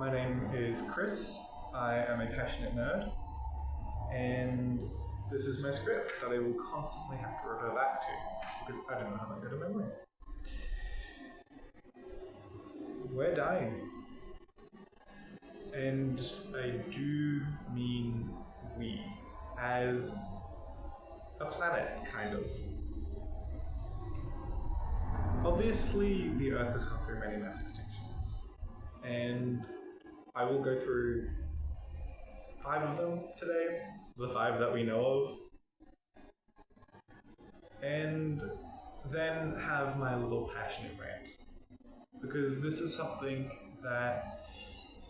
My name is Chris. I am a passionate nerd, and this is my script that I will constantly have to refer back to because I don't know how to go to memory. We're dying. And I do mean we, as a planet, kind of. Obviously, the Earth has gone through many mass extinctions, and I will go through 5 of them today, the 5 that we know of, and then have my little passionate rant, because this is something that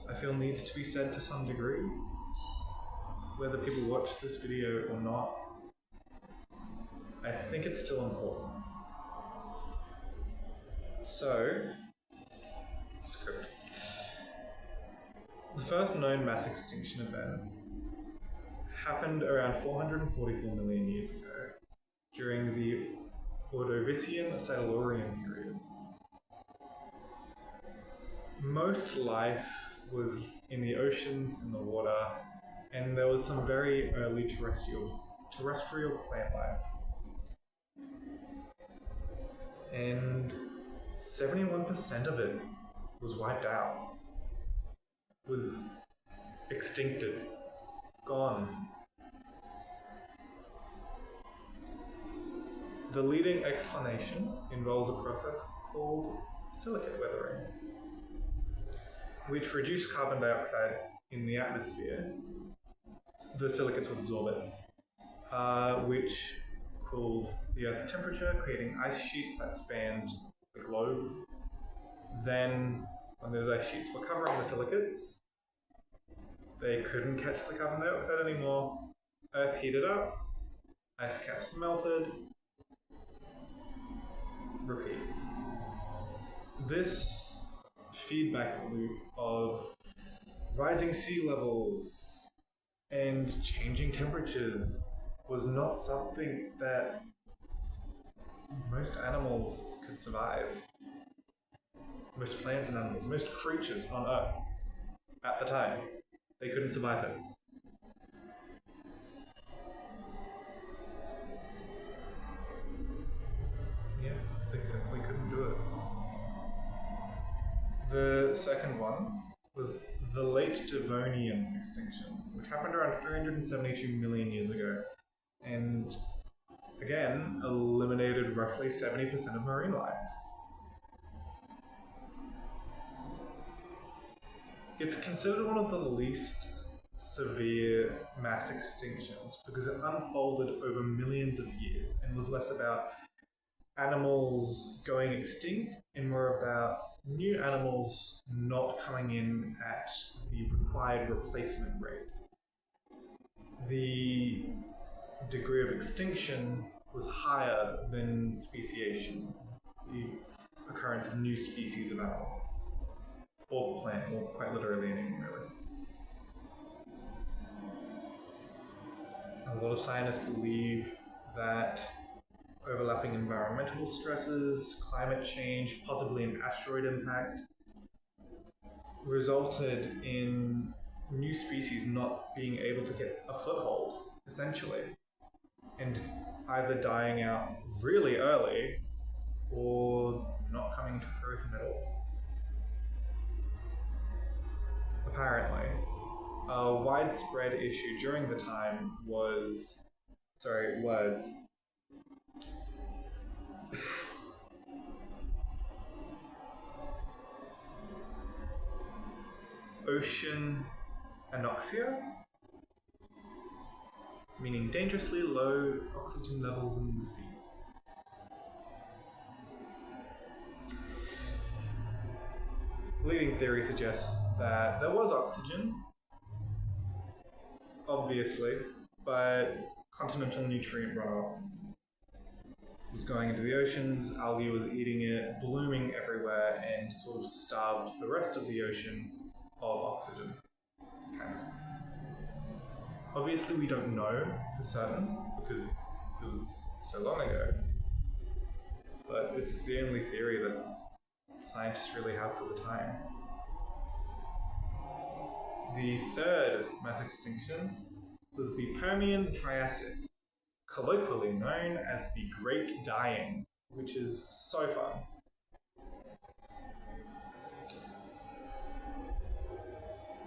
I feel needs to be said to some degree, whether people watch this video or not. I think it's still important. So, script. The first known mass extinction event happened around 444 million years ago, during the Ordovician-Silurian period. Most life was in the oceans, in the water, and there was some very early terrestrial plant life. And 71% of it was wiped out, was extincted, gone. The leading explanation involves a process called silicate weathering, which reduced carbon dioxide in the atmosphere. The silicates would absorb it, which cooled the Earth's temperature, creating ice sheets that spanned the globe. Then, when those ice sheets were covering the silicates, they couldn't catch the carbon dioxide anymore. Earth heated up, ice caps melted. Repeat. This feedback loop of rising sea levels and changing temperatures was not something that most animals could survive. Most plants and animals, most creatures on Earth at the time, they couldn't survive it. Yeah, they simply couldn't do it. The second one was the late Devonian extinction, which happened around 372 million years ago, and again, eliminated roughly 70% of marine life. It's considered one of the least severe mass extinctions because it unfolded over millions of years and was less about animals going extinct and more about new animals not coming in at the required replacement rate. The degree of extinction was higher than speciation, the occurrence of new species of animal, or plant, or quite literally anything really. A lot of scientists believe that overlapping environmental stresses, climate change, possibly an asteroid impact, resulted in new species not being able to get a foothold, essentially, and either dying out really early or not coming to fruition at all. Apparently, a widespread issue during the time was ocean anoxia, meaning dangerously low oxygen levels in the sea. Leading theory suggests that there was oxygen, obviously, but continental nutrient runoff was going into the oceans, algae was eating it, blooming everywhere, and sort of starved the rest of the ocean of oxygen. Okay. Obviously we don't know for certain because it was so long ago, but it's the only theory that scientists really have for the time. The third mass extinction was the Permian Triassic, colloquially known as the Great Dying, which is so fun.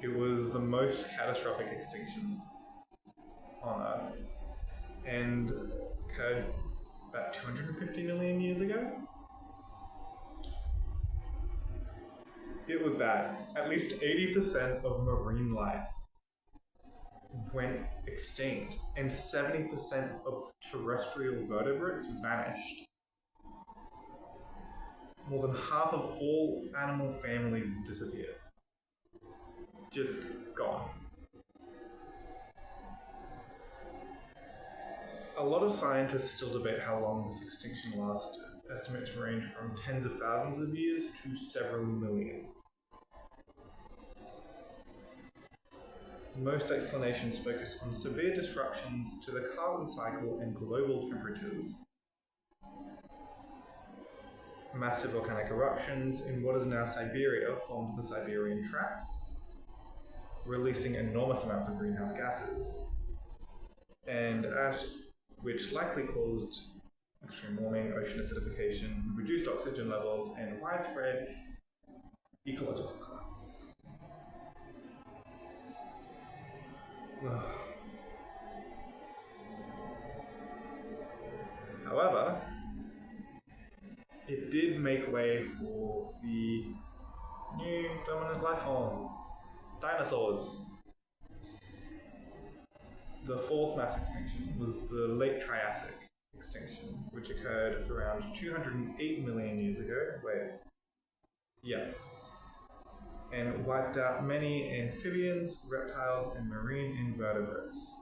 It was the most catastrophic extinction on Earth and occurred about 250 million years ago. It was bad. At least 80% of marine life went extinct, and 70% of terrestrial vertebrates vanished. More than half of all animal families disappeared. Just gone. A lot of scientists still debate how long this extinction lasted. Estimates range from tens of thousands of years to several million. Most explanations focus on severe disruptions to the carbon cycle and global temperatures. Massive volcanic eruptions in what is now Siberia formed the Siberian Traps, releasing enormous amounts of greenhouse gases, and ash, which likely caused extreme warming, ocean acidification, reduced oxygen levels, and widespread ecological collapse. However, it did make way for the new dominant life form, dinosaurs. The fourth mass extinction was the late Triassic extinction, which occurred around 208 million years ago. And wiped out many amphibians, reptiles, and marine invertebrates.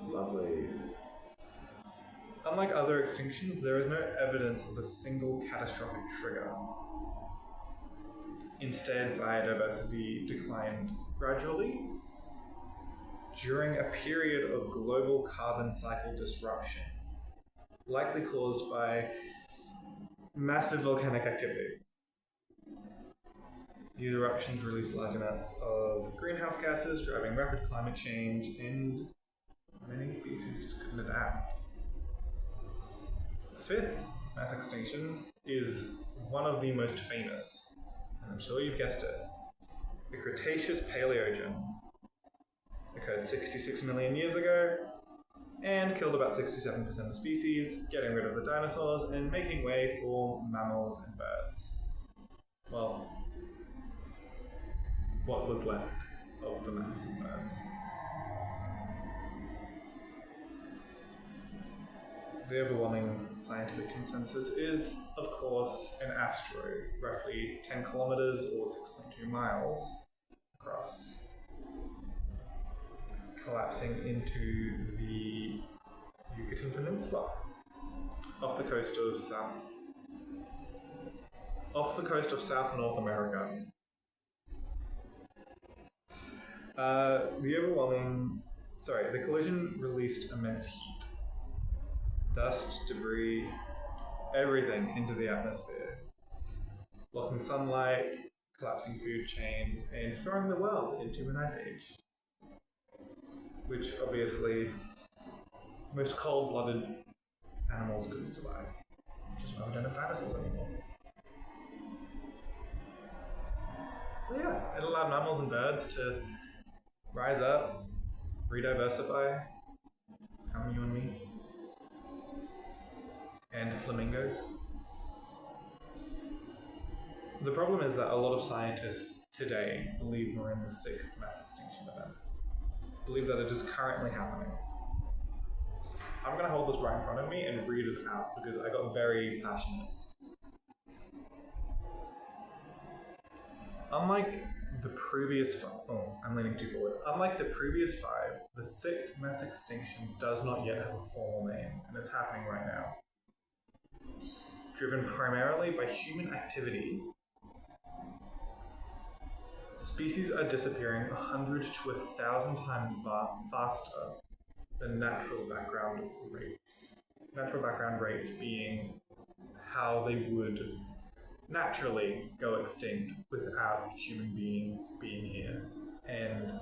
Lovely. Unlike other extinctions, there is no evidence of a single catastrophic trigger. Instead, biodiversity declined gradually during a period of global carbon cycle disruption, likely caused by massive volcanic activity. These eruptions release large amounts of greenhouse gases, driving rapid climate change, and many species just couldn't adapt. The fifth mass extinction is one of the most famous, and I'm sure you've guessed it. The Cretaceous Paleogen occurred 66 million years ago and killed about 67% of species, getting rid of the dinosaurs and making way for mammals and birds. Well, what was left of the mammals and birds. The overwhelming scientific consensus is, of course, an asteroid, roughly 10 kilometers or 6.2 miles across, collapsing into the Yucatan Peninsula off the coast of South North America. The collision released immense heat, dust, debris, everything into the atmosphere, blocking sunlight, collapsing food chains, and throwing the world into an ice age. Which obviously most cold-blooded animals couldn't survive, which is why we don't have dinosaurs anymore. But yeah, it allowed mammals and birds to rise up, rediversify, come you and me, and flamingos. The problem is that a lot of scientists today believe we're in the sixth mass extinction event. Believe that it is currently happening. I'm going to hold this right in front of me and read it out because I got very passionate. Unlike the previous five, the sixth mass extinction does not yet have a formal name, and it's happening right now. Driven primarily by human activity, species are disappearing 100 to 1,000 times faster than natural background rates. Natural background rates being how they would naturally go extinct without human beings being here. And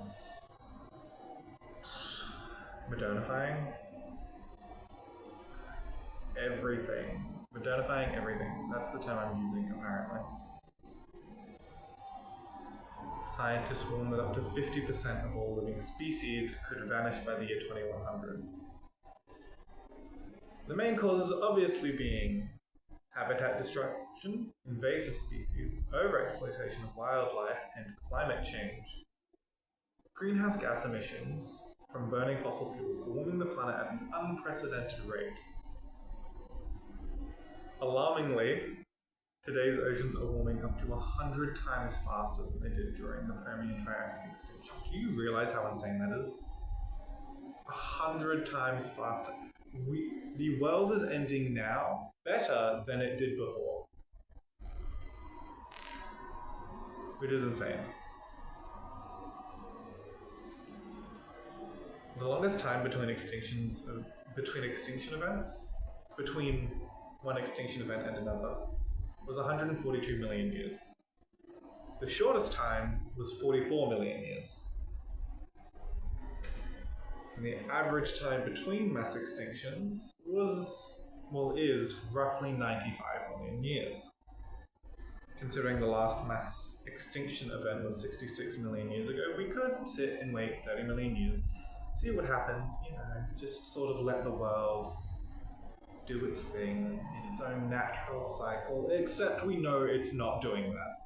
modernifying everything. Modernifying everything. That's the term I'm using, apparently. Scientists warn that up to 50% of all living species could vanish by the year 2100. The main causes obviously being habitat destruction, invasive species, overexploitation of wildlife, and climate change. Greenhouse gas emissions from burning fossil fuels are warming the planet at an unprecedented rate. Alarmingly, today's oceans are warming up to 100 times faster than they did during the Permian-Triassic extinction. Do you realize how insane that is? 100 times faster. The world is ending now better than it did before. Which is insane. The longest time between extinction events, between one extinction event and another, was 142 million years. The shortest time was 44 million years. And the average time between mass extinctions is roughly 95 million years. Considering the last mass extinction event was 66 million years ago, we could sit and wait 30 million years, see what happens, just sort of let the world do its thing in its own natural cycle, except we know it's not doing that.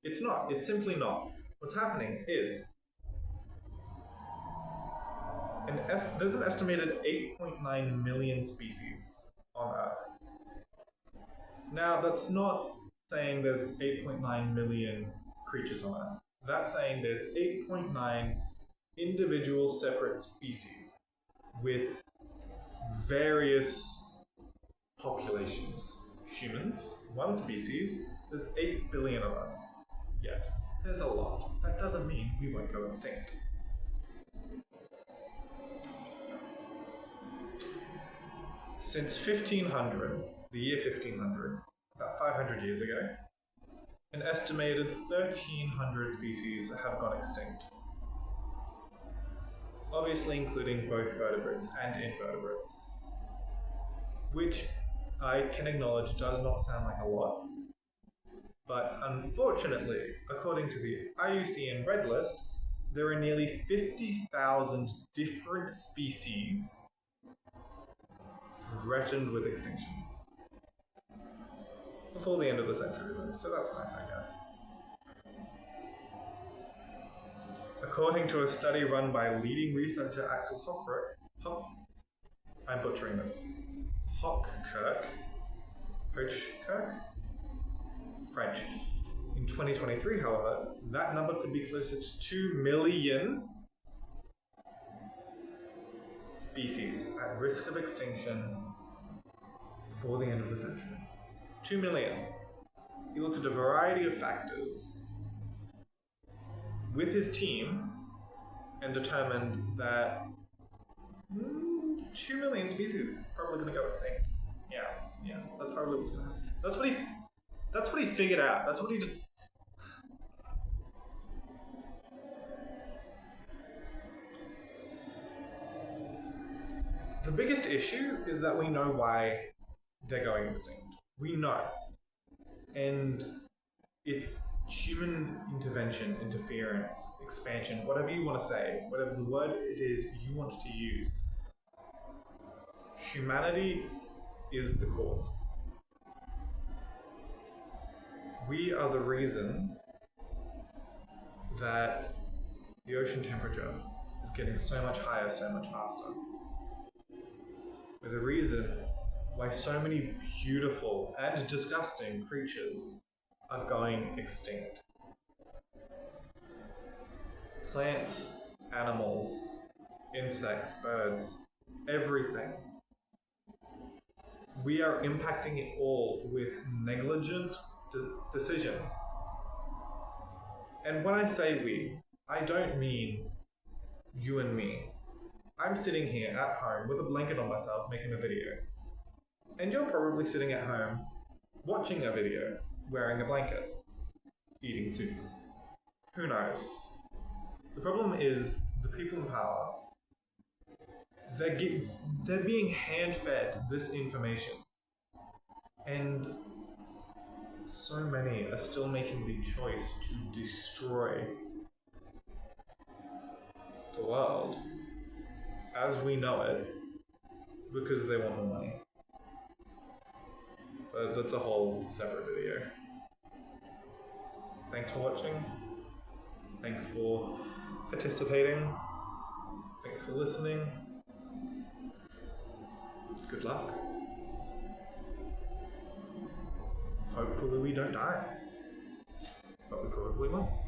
It's not. It's simply not. What's happening is there's an estimated 8.9 million species on Earth. Now, that's not saying there's 8.9 million creatures on Earth. That's saying there's 8.9 individual separate species with various populations. Humans, one species, there's 8 billion of us. Yes, there's a lot. That doesn't mean we won't go extinct. Since 1500, the year 1500, about 500 years ago, an estimated 1,300 species have gone extinct. Obviously including both vertebrates and invertebrates. Which I can acknowledge does not sound like a lot. But unfortunately, according to the IUCN Red List, there are nearly 50,000 different species threatened with extinction. Before the end of the century, so that's nice, I guess. According to a study run by leading researcher Axel I'm butchering this. Hochkirk, French. In 2023, however, that number could be closer to 2 million species at risk of extinction before the end of the century. 2 million. He looked at a variety of factors with his team and determined that 2 million species probably going to go extinct. Yeah, that's probably what's going to happen. That's what he figured out. That's what he did. The biggest issue is that we know why they're going extinct. We know. And it's human intervention, interference, expansion, whatever you want to say, whatever the word it is you want to use. Humanity is the cause. We are the reason that the ocean temperature is getting so much higher, so much faster. We're the reason why so many beautiful and disgusting creatures are going extinct. Plants, animals, insects, birds, everything. We are impacting it all with negligent decisions. And when I say we, I don't mean you and me. I'm sitting here at home with a blanket on myself making a video. And you're probably sitting at home watching a video. wearing a blanket, eating soup. Who knows? The problem is the people in power, they're being hand-fed this information. And so many are still making the choice to destroy the world as we know it because they want more money. But that's a whole separate video. Thanks for watching. Thanks for participating. Thanks for listening. Good luck. Hopefully we don't die. But we probably will.